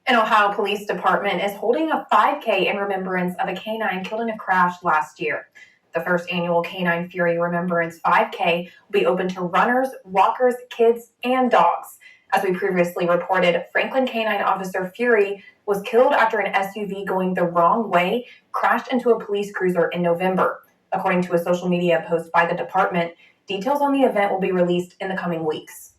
An Ohio Police Department is holding a 5K in remembrance of a canine killed in a crash last year. The first annual Canine Fury Remembrance 5K will be open to runners, walkers, kids, and dogs. As we previously reported, Franklin Canine Officer Fury was killed after an SUV going the wrong way crashed into a police cruiser in November. According to a social media post by the department, details on the event will be released in the coming weeks.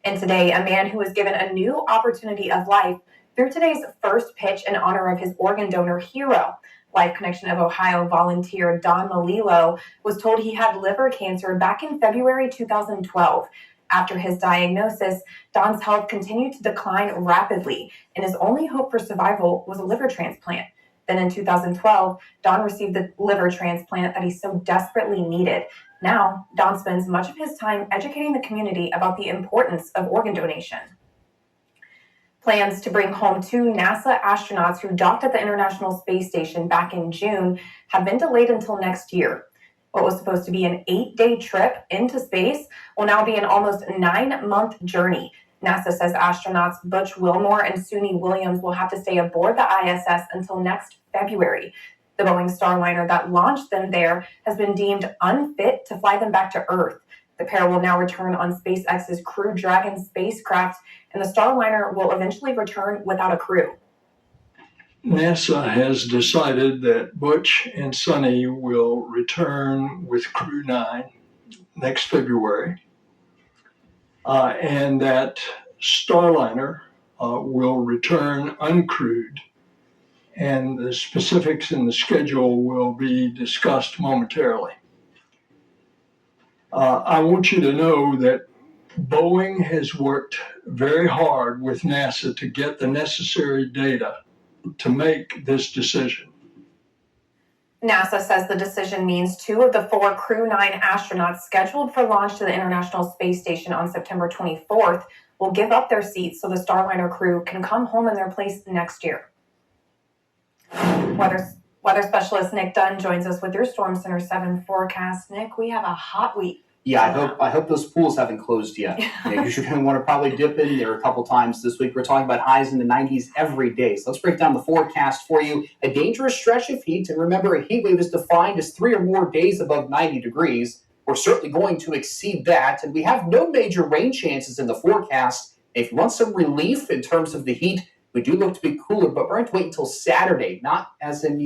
And today, a man who was given a new opportunity of life through today's first pitch in honor of his organ donor hero. Life Connection of Ohio volunteer Dunn was told he had liver cancer back in February 2012. After his diagnosis, Don's health continued to decline rapidly, and his only hope for survival was a liver transplant. Then in 2012, Don received the liver transplant that he so desperately needed. Now, Don spends much of his time educating the community about the importance of organ donation. Plans to bring home two NASA astronauts who docked at the International Space Station back in June have been delayed until next year. What was supposed to be an 8-day trip into space will now be an almost 9-month journey. NASA says astronauts Butch Wilmore and Suni Williams will have to stay aboard the ISS until next February. The Boeing Starliner that launched them there has been deemed unfit to fly them back to Earth. The pair will now return on SpaceX's Crew Dragon spacecraft, and the Starliner will eventually return without a crew. NASA has decided that Butch and Sonny will return with Crew 9 next February, and that Starliner will return uncrewed, and the specifics in the schedule will be discussed momentarily. I want you to know that Boeing has worked very hard with NASA to get the necessary data to make this decision. NASA says the decision means 2 of the 4 Crew 9 astronauts scheduled for launch to the International Space Station on September 24th will give up their seats so the Starliner crew can come home in their place next year. Weather specialist Nick Dunn joins us with your Storm Center 7 forecast. Nick, we have a hot week. Yeah, I hope those pools haven't closed yet. You're going to want to probably dip in there a couple times this week. We're talking about highs in the 90s every day. So let's break down the forecast for you. A dangerous stretch of heat. And remember, a heat wave is defined as 3 or more days above 90 degrees. We're certainly going to exceed that. And we have no major rain chances in the forecast. If you want some relief in terms of the heat, we do look to be cooler, but we're going to wait until Saturday, not as in,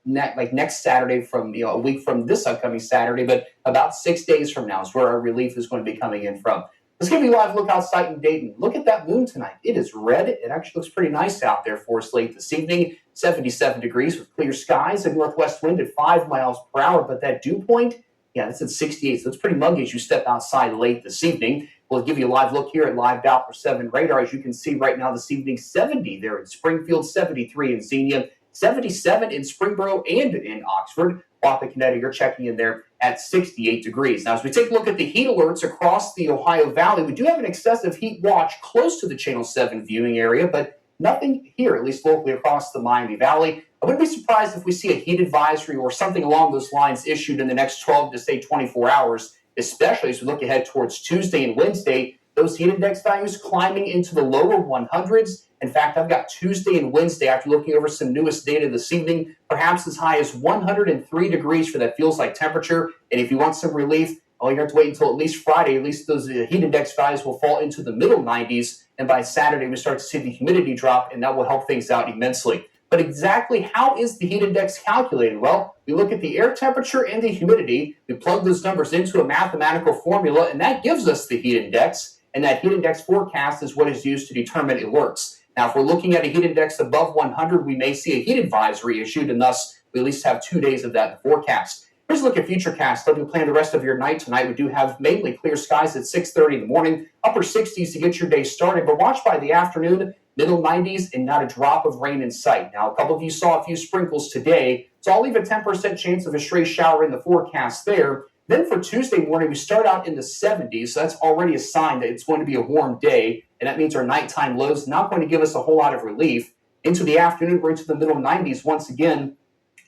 like next Saturday from, a week from this upcoming Saturday, but about 6 days from now is where our relief is going to be coming in from. Let's give you a live look outside in Dayton. Look at that moon tonight. It is red. It actually looks pretty nice out there for us late this evening. 77 degrees with clear skies and northwest wind at 5 miles per hour, but that dew point, that's at 68, so it's pretty muggy as you step outside late this evening. We'll give you a live look here at Live Doppler 7 radar. As you can see right now this evening, 70 there in Springfield, 73 in Xenia, 77 in Springboro and in Oxford. Wapakoneta, you're checking in there at 68 degrees. Now, as we take a look at the heat alerts across the Ohio Valley, we do have an excessive heat watch close to the Channel 7 viewing area, but nothing here, at least locally across the Miami Valley. I wouldn't be surprised if we see a heat advisory or something along those lines issued in the next 12 to, say, 24 hours. Especially as we look ahead towards Tuesday and Wednesday, those heat index values climbing into the lower 100s. In fact, I've got Tuesday and Wednesday, after looking over some newest data this evening, perhaps as high as 103 degrees for that feels like temperature. And if you want some relief, you have to wait until at least Friday. At least those heat index values will fall into the middle 90s. And by Saturday, we start to see the humidity drop, and that will help things out immensely. But exactly how is the heat index calculated? Well, we look at the air temperature and the humidity. We plug those numbers into a mathematical formula, and that gives us the heat index. And that heat index forecast is what is used to determine alerts. Now, if we're looking at a heat index above 100, we may see a heat advisory issued, and thus we at least have 2 days of that in the forecast. Here's a look at Futurecast. Let me plan the rest of your night tonight. We do have mainly clear skies at 6:30 in the morning, upper 60s to get your day started. But watch by the afternoon, middle 90s, and not a drop of rain in sight. Now, a couple of you saw a few sprinkles today, so I'll leave a 10% chance of a stray shower in the forecast there. Then for Tuesday morning, we start out in the 70s, so that's already a sign that it's going to be a warm day, and that means our nighttime lows not going to give us a whole lot of relief. Into the afternoon, we're into the middle 90s once again.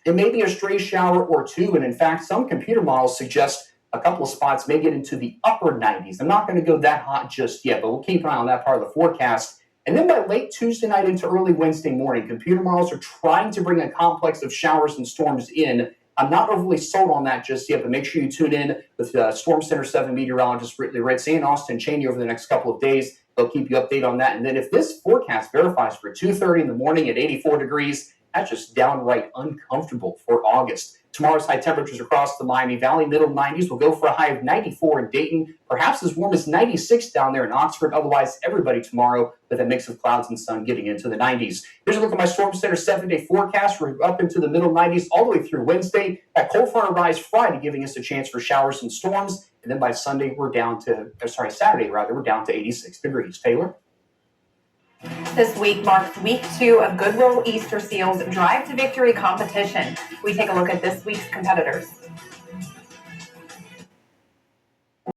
It may be a stray shower or two, and in fact, some computer models suggest a couple of spots may get into the upper 90s. I'm not going to go that hot just yet, but we'll keep an eye on that part of the forecast. And then by late Tuesday night into early Wednesday morning, computer models are trying to bring a complex of showers and storms in. I'm not overly sold on that just yet, but make sure you tune in with Storm Center 7 meteorologist Ritzy and Austin Cheney over the next couple of days. They'll keep you updated on that. And then if this forecast verifies for 2:30 in the morning at 84 degrees, that's just downright uncomfortable for August. Tomorrow's high temperatures across the Miami Valley, middle 90s. Will go for a high of 94 in Dayton, perhaps as warm as 96 down there in Oxford. Otherwise, everybody tomorrow with a mix of clouds and sun getting into the 90s. Here's a look at my Storm Center 7-day forecast. We're up into the middle 90s all the way through Wednesday. That cold front will rise Friday, giving us a chance for showers and storms. And then by Saturday, we're down to 86 degrees. Taylor? This week marks week 2 of Goodwill Easter Seals Drive to Victory competition. We take a look at this week's competitors.